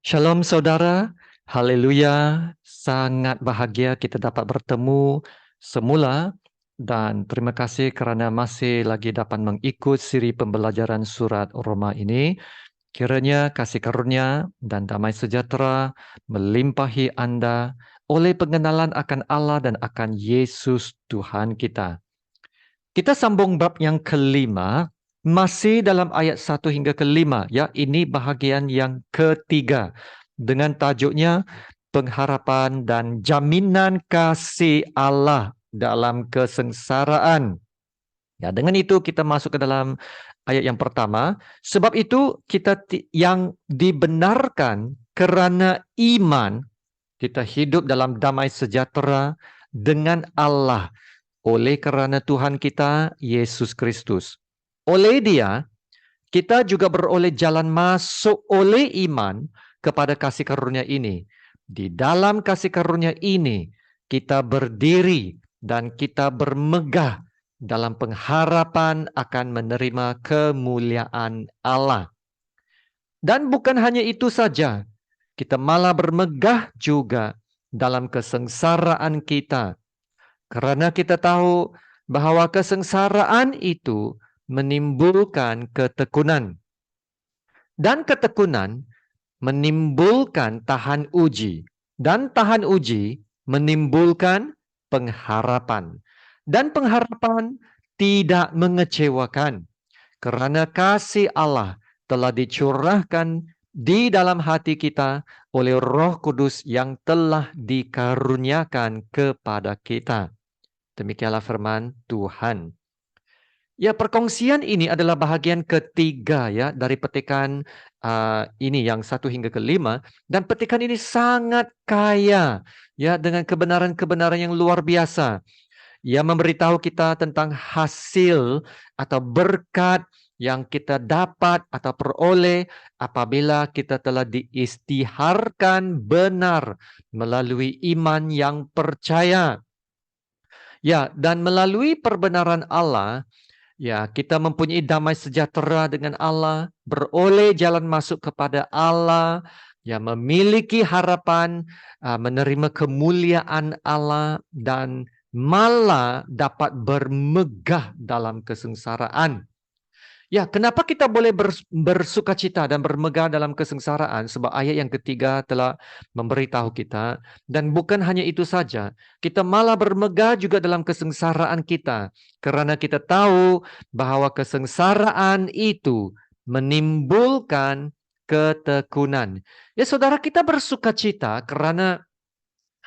Shalom saudara, haleluya, sangat bahagia kita dapat bertemu semula dan terima kasih kerana masih lagi dapat mengikut siri pembelajaran surat Roma ini. Kiranya kasih karunia dan damai sejahtera melimpahi Anda oleh pengenalan akan Allah dan akan Yesus Tuhan kita. Kita sambung bab yang kelima, masih dalam ayat 1 hingga kelima. Ya, ini bahagian yang ketiga. Dengan tajuknya, pengharapan dan jaminan kasih Allah dalam kesengsaraan. Ya, dengan itu kita masuk ke dalam ayat yang pertama. Sebab itu kita yang dibenarkan kerana iman, kita hidup dalam damai sejahtera dengan Allah oleh kerana Tuhan kita, Yesus Kristus. Oleh Dia, kita juga beroleh jalan masuk oleh iman kepada kasih karunia ini. Di dalam kasih karunia ini, kita berdiri dan kita bermegah dalam pengharapan akan menerima kemuliaan Allah. Dan bukan hanya itu saja, kita malah bermegah juga dalam kesengsaraan kita. Kerana kita tahu bahawa kesengsaraan itu menimbulkan ketekunan. Dan ketekunan menimbulkan tahan uji. Dan tahan uji menimbulkan pengharapan. Dan pengharapan tidak mengecewakan. Kerana kasih Allah telah dicurahkan di dalam hati kita oleh Roh Kudus yang telah dikaruniakan kepada kita. Demikianlah firman Tuhan. Ya, perkongsian ini adalah bahagian ketiga ya dari petikan ini yang 1 hingga ke-5, dan petikan ini sangat kaya ya dengan kebenaran-kebenaran yang luar biasa. Ia memberitahu kita tentang hasil atau berkat yang kita dapat atau peroleh apabila kita telah diistiharkan benar melalui iman yang percaya. Ya, dan melalui perbenaran Allah, ya, kita mempunyai damai sejahtera dengan Allah, beroleh jalan masuk kepada Allah, ya, memiliki harapan, menerima kemuliaan Allah, dan malah dapat bermegah dalam kesengsaraan. Ya, kenapa kita boleh bersukacita dan bermegah dalam kesengsaraan? Sebab ayat yang ketiga telah memberitahu kita. Dan bukan hanya itu saja, kita malah bermegah juga dalam kesengsaraan kita. Kerana kita tahu bahawa kesengsaraan itu menimbulkan ketekunan. Ya, saudara, kita bersukacita kerana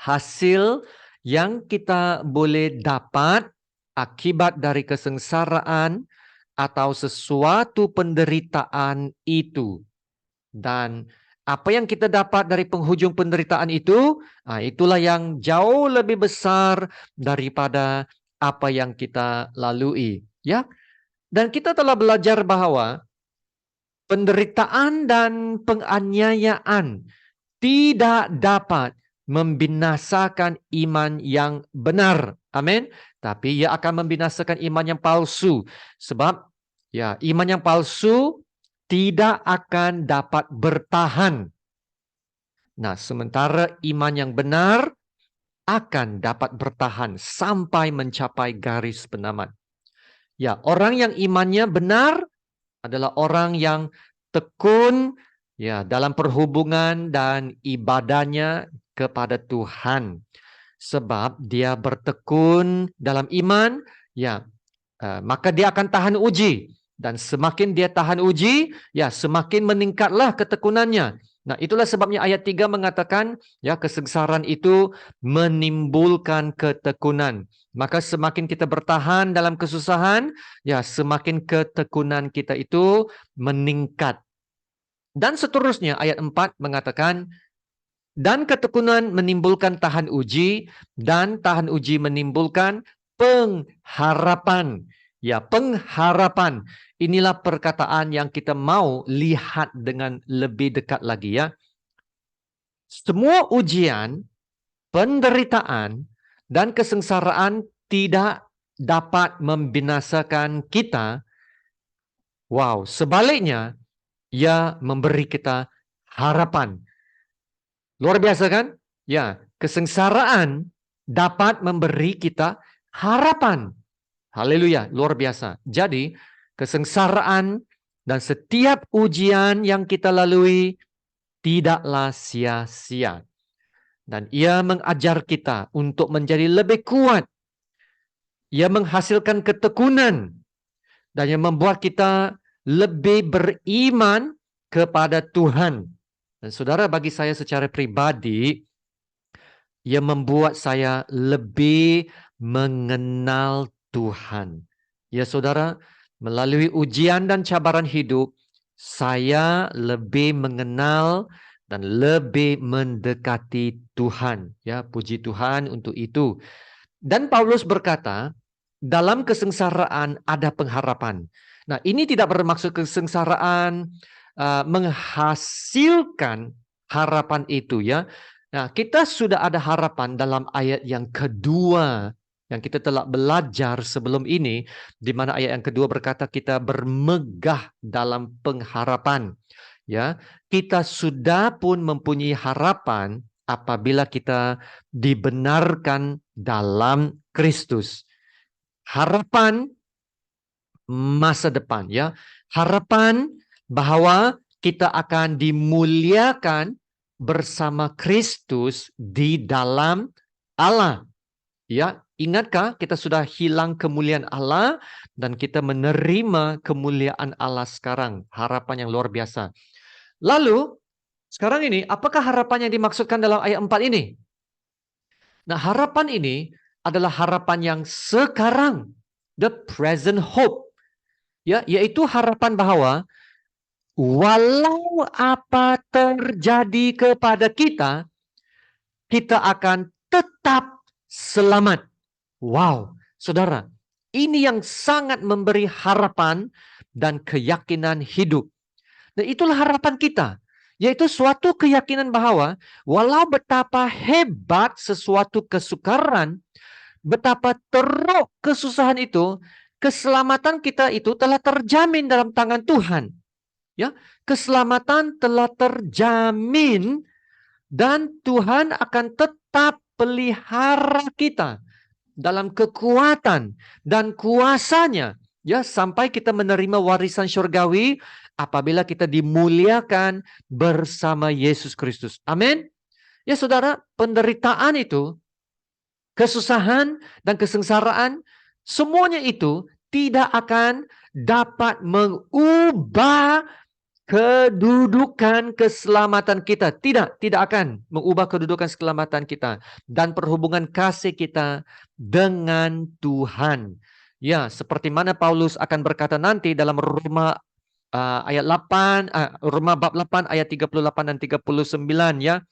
hasil yang kita boleh dapat akibat dari kesengsaraan atau sesuatu penderitaan itu. Dan apa yang kita dapat dari penghujung penderitaan itu, itulah yang jauh lebih besar daripada apa yang kita lalui. Ya, dan kita telah belajar bahawa penderitaan dan penganiayaan tidak dapat membinasakan iman yang benar. Amin. Tapi ia akan membinasakan iman yang palsu. Sebab ya, iman yang palsu tidak akan dapat bertahan. Nah, sementara iman yang benar akan dapat bertahan sampai mencapai garis penamat. Ya, orang yang imannya benar adalah orang yang tekun ya dalam perhubungan dan ibadahnya kepada Tuhan. Sebab dia bertekun dalam iman, ya, maka dia akan tahan uji. Dan semakin dia tahan uji, ya, semakin meningkatlah ketekunannya. Nah, itulah sebabnya ayat 3 mengatakan, ya, kesengsaraan itu menimbulkan ketekunan. Maka semakin kita bertahan dalam kesusahan, ya, semakin ketekunan kita itu meningkat. Dan seterusnya ayat 4 mengatakan, dan ketekunan menimbulkan tahan uji, dan tahan uji menimbulkan pengharapan. Ya, pengharapan. Inilah perkataan yang kita mau lihat dengan lebih dekat lagi ya. Semua ujian, penderitaan, dan kesengsaraan tidak dapat membinasakan kita. Wow, sebaliknya, ia memberi kita harapan. Luar biasa kan? Ya, kesengsaraan dapat memberi kita harapan. Haleluya, luar biasa. Jadi, kesengsaraan dan setiap ujian yang kita lalui tidaklah sia-sia. Dan ia mengajar kita untuk menjadi lebih kuat. Ia menghasilkan ketekunan. Dan yang membuat kita lebih beriman kepada Tuhan. Dan saudara, bagi saya secara pribadi, ia membuat saya lebih mengenal Tuhan. Ya saudara, melalui ujian dan cabaran hidup, saya lebih mengenal dan lebih mendekati Tuhan. Ya, puji Tuhan untuk itu. Dan Paulus berkata, dalam kesengsaraan ada pengharapan. Nah, ini tidak bermaksud kesengsaraan menghasilkan harapan itu ya. Nah, kita sudah ada harapan dalam ayat yang kedua yang kita telah belajar sebelum ini, di mana ayat yang kedua berkata kita bermegah dalam pengharapan. Ya, kita sudah pun mempunyai harapan apabila kita dibenarkan dalam Kristus. Harapan masa depan ya. Harapan bahwa kita akan dimuliakan bersama Kristus di dalam Allah. Ya, ingatkah kita sudah hilang kemuliaan Allah dan kita menerima kemuliaan Allah sekarang? Harapan yang luar biasa. Lalu, sekarang ini apakah harapan yang dimaksudkan dalam ayat 4 ini? Nah, harapan ini adalah harapan yang sekarang, the present hope. Ya, yaitu harapan bahwa walau apa terjadi kepada kita, kita akan tetap selamat. Wow, saudara, ini yang sangat memberi harapan dan keyakinan hidup. Dan itulah harapan kita, yaitu suatu keyakinan bahwa walau betapa hebat sesuatu kesukaran, betapa teruk kesusahan itu, keselamatan kita itu telah terjamin dalam tangan Tuhan. Ya, keselamatan telah terjamin dan Tuhan akan tetap pelihara kita dalam kekuatan dan kuasanya ya sampai kita menerima warisan syurgawi apabila kita dimuliakan bersama Yesus Kristus. Amin. Ya saudara, penderitaan itu, kesusahan dan kesengsaraan, semuanya itu tidak akan dapat mengubah kedudukan keselamatan kita. Tidak akan mengubah kedudukan keselamatan kita dan perhubungan kasih kita dengan Tuhan. Ya, seperti mana Paulus akan berkata nanti dalam Roma ayat 8, Roma bab 8 ayat 38 dan 39 ya.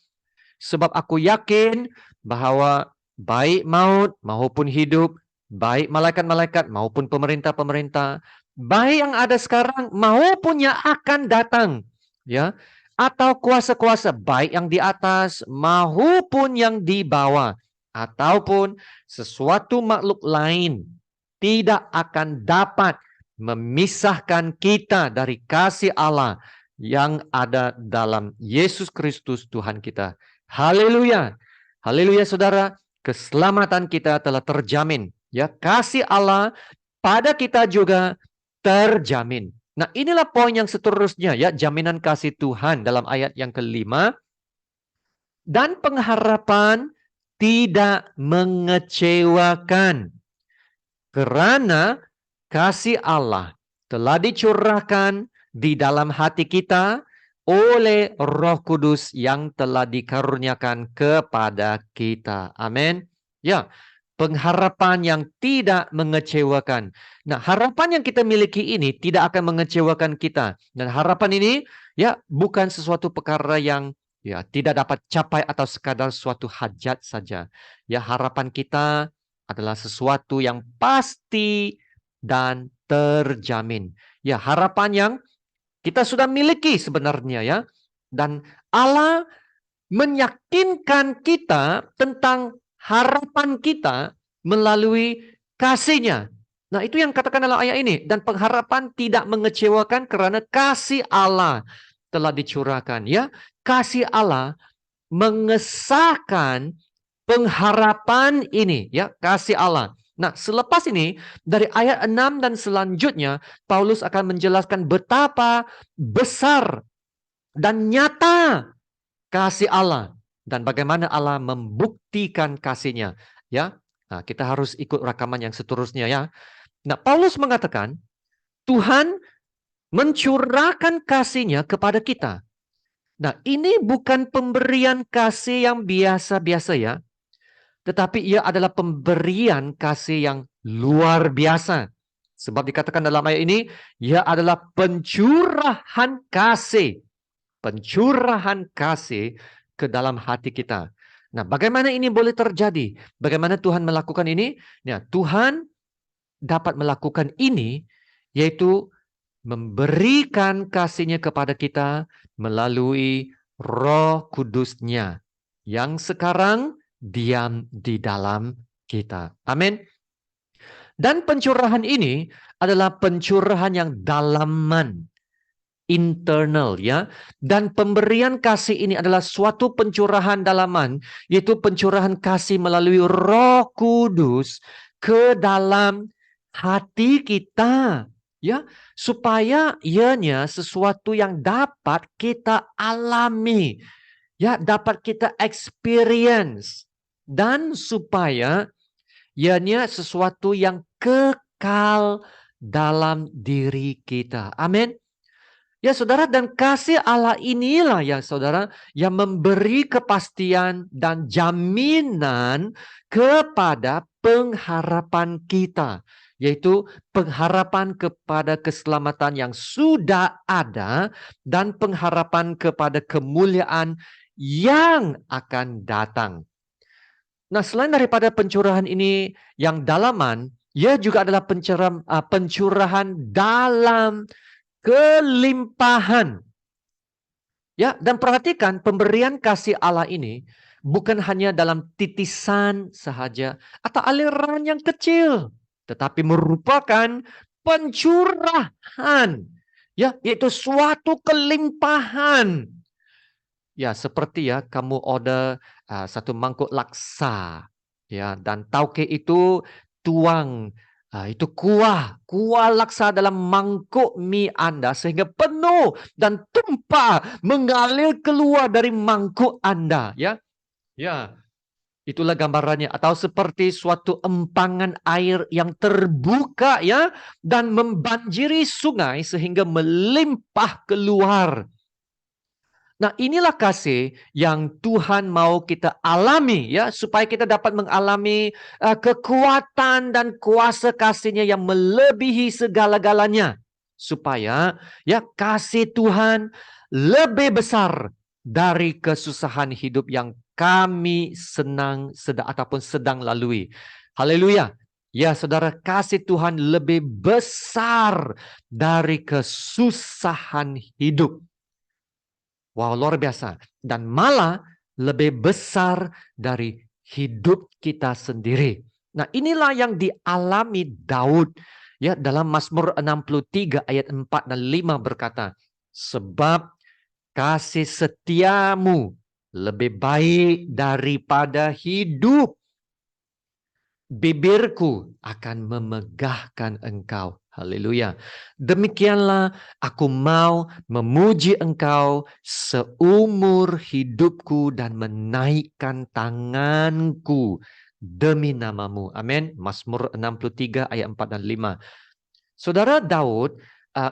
Sebab aku yakin bahwa baik maut maupun hidup, baik malaikat-malaikat maupun pemerintah-pemerintah, baik yang ada sekarang maupun yang akan datang, ya, atau kuasa-kuasa baik yang di atas maupun yang di bawah, ataupun sesuatu makhluk lain tidak akan dapat memisahkan kita dari kasih Allah yang ada dalam Yesus Kristus Tuhan kita. Haleluya. Haleluya saudara, keselamatan kita telah terjamin. Ya, kasih Allah pada kita juga terjamin. Nah, inilah poin yang seterusnya ya, jaminan kasih Tuhan dalam ayat yang kelima. Dan pengharapan tidak mengecewakan. Karena kasih Allah telah dicurahkan di dalam hati kita oleh Roh Kudus yang telah dikaruniakan kepada kita. Amin. Ya, pengharapan yang tidak mengecewakan. Nah, harapan yang kita miliki ini tidak akan mengecewakan kita. Dan harapan ini ya bukan sesuatu perkara yang ya tidak dapat capai atau sekadar suatu hajat saja. Ya, harapan kita adalah sesuatu yang pasti dan terjamin. Ya, harapan yang kita sudah miliki sebenarnya ya. Dan Allah meyakinkan kita tentang harapan kita melalui kasih-Nya. Nah, itu yang katakan dalam ayat ini. Dan pengharapan tidak mengecewakan karena kasih Allah telah dicurahkan. Ya, kasih Allah mengesahkan pengharapan ini, ya, kasih Allah. Nah, selepas ini dari ayat 6 dan selanjutnya Paulus akan menjelaskan betapa besar dan nyata kasih Allah dan bagaimana Allah membuktikan kasih-Nya, ya. Nah, kita harus ikut rakaman yang seterusnya, ya. Nah, Paulus mengatakan Tuhan mencurahkan kasih-Nya kepada kita. Nah, ini bukan pemberian kasih yang biasa-biasa, ya. Tetapi ia adalah pemberian kasih yang luar biasa. Sebab dikatakan dalam ayat ini, ia adalah pencurahan kasih. Pencurahan kasih ke dalam hati kita. Nah, bagaimana ini boleh terjadi? Bagaimana Tuhan melakukan ini? Ya, Tuhan dapat melakukan ini, yaitu memberikan kasih-Nya kepada kita melalui Roh Kudus-Nya yang sekarang diam di dalam kita. Amin. Dan pencurahan ini adalah pencurahan yang dalaman, internal, ya. Dan pemberian kasih ini adalah suatu pencurahan dalaman, yaitu pencurahan kasih melalui Roh Kudus ke dalam hati kita, ya, supaya ianya sesuatu yang dapat kita alami, ya, dapat kita experience, dan supaya ianya sesuatu yang kekal dalam diri kita. Amin. Ya saudara, dan kasih Allah inilah ya saudara yang memberi kepastian dan jaminan kepada pengharapan kita. Yaitu pengharapan kepada keselamatan yang sudah ada dan pengharapan kepada kemuliaan yang akan datang. Nah, selain daripada pencurahan ini yang dalaman, ia juga adalah pencurahan dalam kelimpahan. Ya, dan perhatikan pemberian kasih Allah ini bukan hanya dalam titisan sahaja atau aliran yang kecil, tetapi merupakan pencurahan, ya, yaitu suatu kelimpahan. Ya, seperti ya kamu order satu mangkuk laksa, ya, dan tauke itu tuang itu kuah laksa dalam mangkuk mie Anda sehingga penuh dan tumpah mengalir keluar dari mangkuk Anda, ya. Ya, itulah gambarannya, atau seperti suatu empangan air yang terbuka, ya, dan membanjiri sungai sehingga melimpah keluar. Nah, inilah kasih yang Tuhan mau kita alami, ya, supaya kita dapat mengalami kekuatan dan kuasa kasih-Nya yang melebihi segala-galanya, supaya ya kasih Tuhan lebih besar dari kesusahan hidup yang kami sedang lalui. Haleluya. Ya, saudara, kasih Tuhan lebih besar dari kesusahan hidup. Wow, luar biasa. Dan malah lebih besar dari hidup kita sendiri. Nah, inilah yang dialami Daud, ya, dalam Mazmur 63 ayat 4 dan 5 berkata, sebab kasih setiamu lebih baik daripada hidup. Bibirku akan memegahkan engkau. Haleluya. Demikianlah aku mau memuji engkau seumur hidupku dan menaikkan tanganku demi namamu. Amin. Mazmur 63 ayat 4 dan 5. Saudara Daud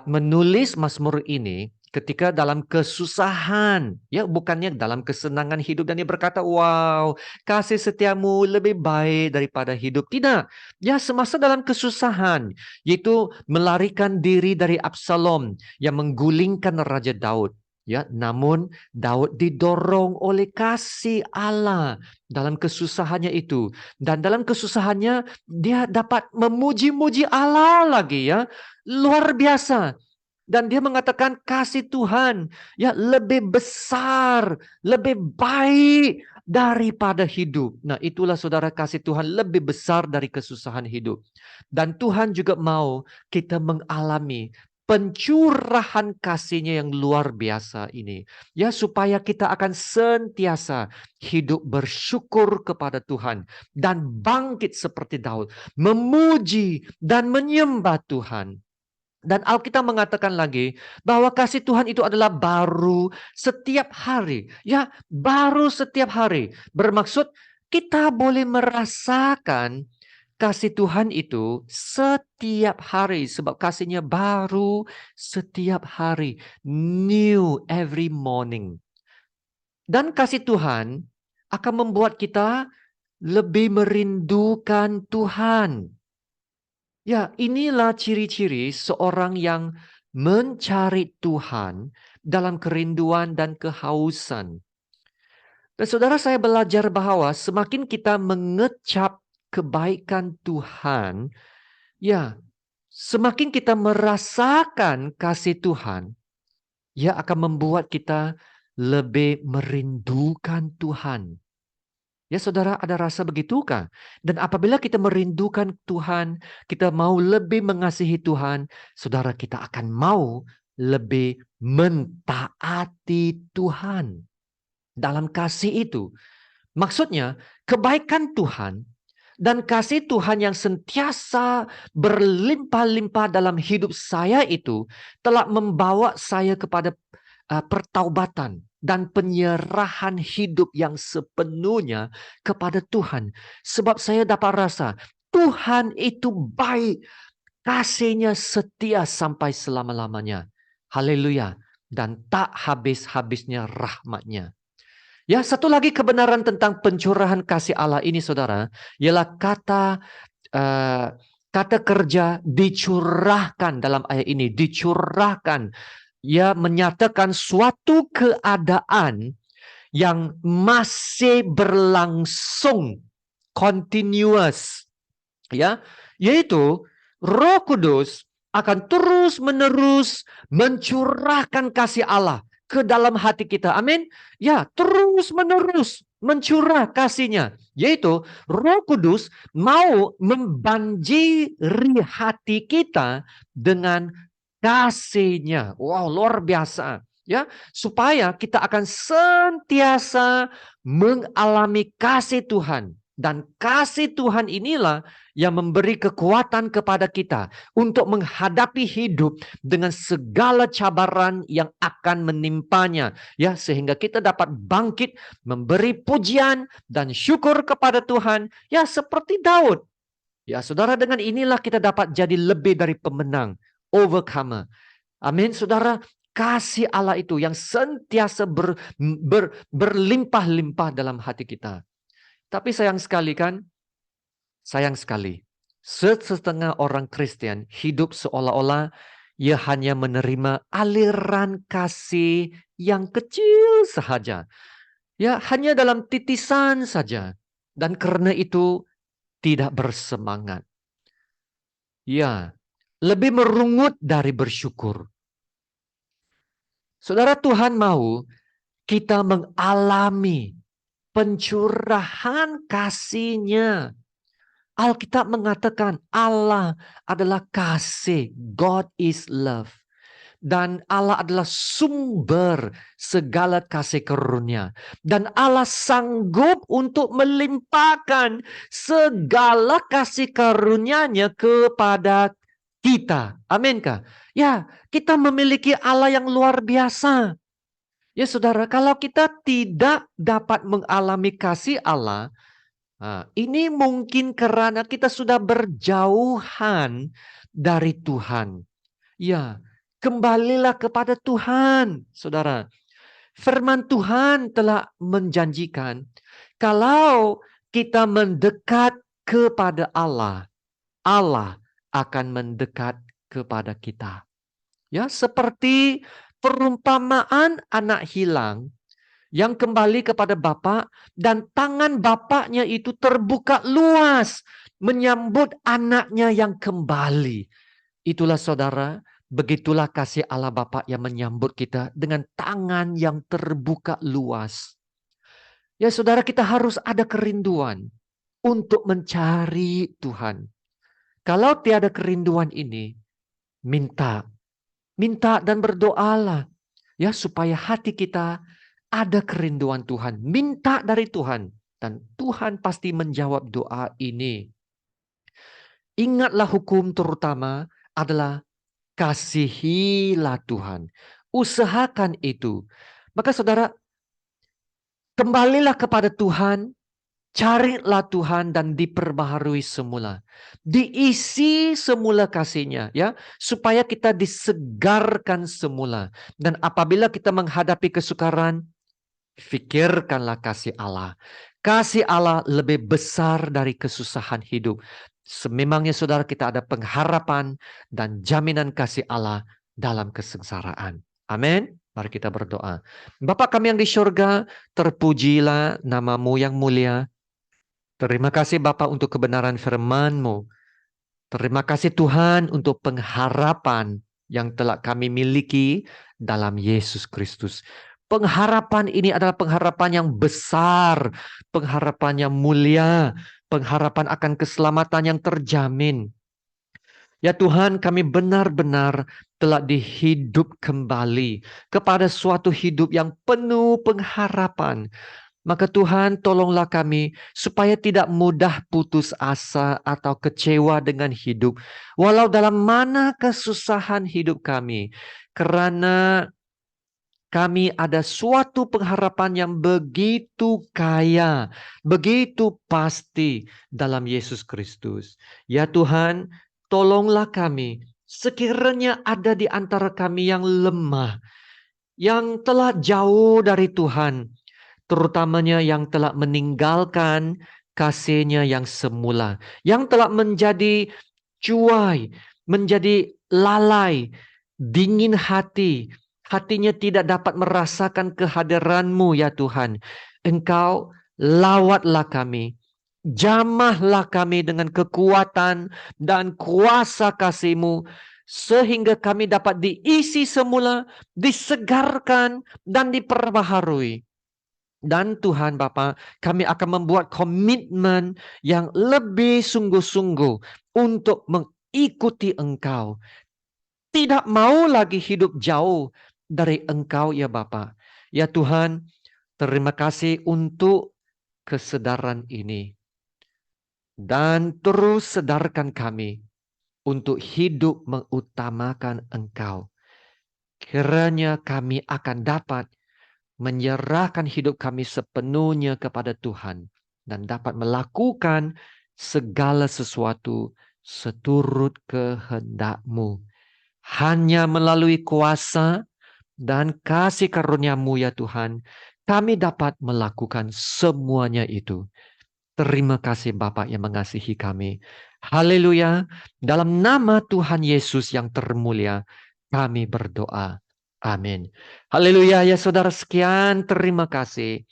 menulis Mazmur ini ketika dalam kesusahan, ya, bukannya dalam kesenangan hidup, dan dia berkata, wow, kasih setiamu lebih baik daripada hidup. Tidak, ya, semasa dalam kesusahan, yaitu melarikan diri dari Absalom yang menggulingkan Raja Daud. Ya, namun Daud didorong oleh kasih Allah dalam kesusahannya itu, dan dalam kesusahannya dia dapat memuji-muji Allah lagi, ya, luar biasa. Dan dia mengatakan kasih Tuhan ya lebih besar, lebih baik daripada hidup. Nah, itulah saudara, kasih Tuhan lebih besar dari kesusahan hidup. Dan Tuhan juga mau kita mengalami pencurahan kasih-Nya yang luar biasa ini. Ya, supaya kita akan sentiasa hidup bersyukur kepada Tuhan dan bangkit seperti Daud, memuji dan menyembah Tuhan. Dan Alkitab mengatakan lagi bahwa kasih Tuhan itu adalah baru setiap hari. Ya, baru setiap hari. Bermaksud kita boleh merasakan kasih Tuhan itu setiap hari. Sebab kasih-Nya baru setiap hari. New every morning. Dan kasih Tuhan akan membuat kita lebih merindukan Tuhan. Ya, inilah ciri-ciri seorang yang mencari Tuhan dalam kerinduan dan kehausan. Dan saudara, saya belajar bahwa semakin kita mengecap kebaikan Tuhan, ya, semakin kita merasakan kasih Tuhan, ya akan membuat kita lebih merindukan Tuhan. Ya saudara, ada rasa begitukah? Dan apabila kita merindukan Tuhan, kita mau lebih mengasihi Tuhan, saudara, kita akan mau lebih mentaati Tuhan. Dalam kasih itu, maksudnya kebaikan Tuhan dan kasih Tuhan yang sentiasa berlimpah-limpah dalam hidup saya itu telah membawa saya kepada pertaubatan dan penyerahan hidup yang sepenuhnya kepada Tuhan. Sebab saya dapat rasa Tuhan itu baik, kasih-Nya setia sampai selama-lamanya. Haleluya. Dan tak habis-habisnya rahmat-Nya. Ya, satu lagi kebenaran tentang pencurahan kasih Allah ini, saudara, ialah kata kerja dicurahkan dalam ayat ini, dicurahkan. Ia menyatakan suatu keadaan yang masih berlangsung, continuous, ya, yaitu Roh Kudus akan terus-menerus mencurahkan kasih Allah ke dalam hati kita. Amin. Ya, terus-menerus mencurah kasih-Nya, yaitu Roh Kudus mau membanjiri hati kita dengan kasih-Nya. Wow, luar biasa. Ya, supaya kita akan sentiasa mengalami kasih Tuhan. Dan kasih Tuhan inilah yang memberi kekuatan kepada kita untuk menghadapi hidup dengan segala cabaran yang akan menimpanya. Ya, sehingga kita dapat bangkit, memberi pujian dan syukur kepada Tuhan. Ya, seperti Daud. Ya, saudara, dengan inilah kita dapat jadi lebih dari pemenang. Overcomer. Amin, saudara. Kasih Allah itu yang sentiasa berlimpah-limpah dalam hati kita. Tapi sayang sekali kan, sayang sekali. Setengah orang Kristen hidup seolah-olah ia hanya menerima aliran kasih yang kecil sahaja. Ya, hanya dalam titisan saja. Dan karena itu tidak bersemangat. Ya, lebih merungut dari bersyukur. Saudara, Tuhan mau kita mengalami pencurahan kasih-Nya. Alkitab mengatakan Allah adalah kasih. God is love. Dan Allah adalah sumber segala kasih karunia. Dan Allah sanggup untuk melimpahkan segala kasih karunia-Nya kepada kita. Aminkah? Ya, kita memiliki Allah yang luar biasa. Ya saudara, kalau kita tidak dapat mengalami kasih Allah, ini mungkin karena kita sudah berjauhan dari Tuhan. Ya, kembalilah kepada Tuhan, saudara. Firman Tuhan telah menjanjikan, kalau kita mendekat kepada Allah, Allah akan mendekat kepada kita. Ya, seperti perumpamaan anak hilang yang kembali kepada bapak dan tangan bapaknya itu terbuka luas menyambut anaknya yang kembali. Itulah saudara, begitulah kasih Allah Bapa yang menyambut kita dengan tangan yang terbuka luas. Ya saudara, kita harus ada kerinduan untuk mencari Tuhan. Kalau tiada kerinduan ini, minta Minta dan berdoalah ya supaya hati kita ada kerinduan Tuhan. Minta dari Tuhan dan Tuhan pasti menjawab doa ini. Ingatlah hukum terutama adalah kasihilah Tuhan. Usahakan itu. Maka saudara, kembalilah kepada Tuhan, carilah Tuhan dan diperbaharui semula. Diisi semula kasih-Nya ya, supaya kita disegarkan semula. Dan apabila kita menghadapi kesukaran, fikirkanlah kasih Allah. Kasih Allah lebih besar dari kesusahan hidup. Sememangnya saudara kita ada pengharapan dan jaminan kasih Allah dalam kesengsaraan. Amin. Mari kita berdoa. Bapa kami yang di surga, terpujilah nama-Mu yang mulia. Terima kasih Bapa untuk kebenaran firman-Mu. Terima kasih Tuhan untuk pengharapan yang telah kami miliki dalam Yesus Kristus. Pengharapan ini adalah pengharapan yang besar, pengharapan yang mulia, pengharapan akan keselamatan yang terjamin. Ya Tuhan, kami benar-benar telah dihidup kembali kepada suatu hidup yang penuh pengharapan. Maka Tuhan tolonglah kami supaya tidak mudah putus asa atau kecewa dengan hidup. Walau dalam mana kesusahan hidup kami. Karena kami ada suatu pengharapan yang begitu kaya, begitu pasti dalam Yesus Kristus. Ya Tuhan, tolonglah kami. Sekiranya ada di antara kami yang lemah, yang telah jauh dari Tuhan, terutamanya yang telah meninggalkan kasih-Nya yang semula, yang telah menjadi cuai, menjadi lalai, dingin hati, hatinya tidak dapat merasakan kehadiran-Mu ya Tuhan. Engkau lawatlah kami, jamahlah kami dengan kekuatan dan kuasa kasih-Mu, sehingga kami dapat diisi semula, disegarkan, dan diperbaharui. Dan Tuhan Bapa, kami akan membuat komitmen yang lebih sungguh-sungguh untuk mengikuti Engkau. Tidak mau lagi hidup jauh dari Engkau ya Bapa. Ya Tuhan, terima kasih untuk kesedaran ini. Dan terus sedarkan kami untuk hidup mengutamakan Engkau. Kiranya kami akan dapat menyerahkan hidup kami sepenuhnya kepada Tuhan dan dapat melakukan segala sesuatu seturut kehendak-Mu. Hanya melalui kuasa dan kasih karunia-Mu ya Tuhan, kami dapat melakukan semuanya itu. Terima kasih Bapak yang mengasihi kami. Haleluya. Dalam nama Tuhan Yesus yang termulia, kami berdoa. Amin. Haleluya ya saudara, sekian terima kasih.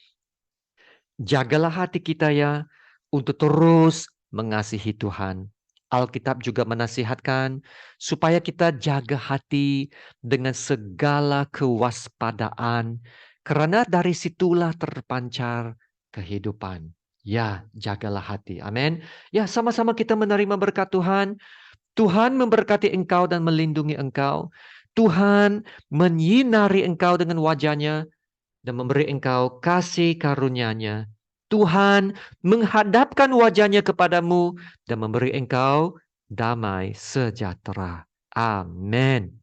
Jagalah hati kita ya untuk terus mengasihi Tuhan. Alkitab juga menasihatkan supaya kita jaga hati dengan segala kewaspadaan, karena dari situlah terpancar kehidupan. Ya, jagalah hati. Amin. Ya, sama-sama kita menerima berkat Tuhan. Tuhan memberkati engkau dan melindungi engkau. Tuhan menyinari engkau dengan wajah-Nya dan memberi engkau kasih karunia-Nya. Tuhan menghadapkan wajah-Nya kepadamu dan memberi engkau damai sejahtera. Amin.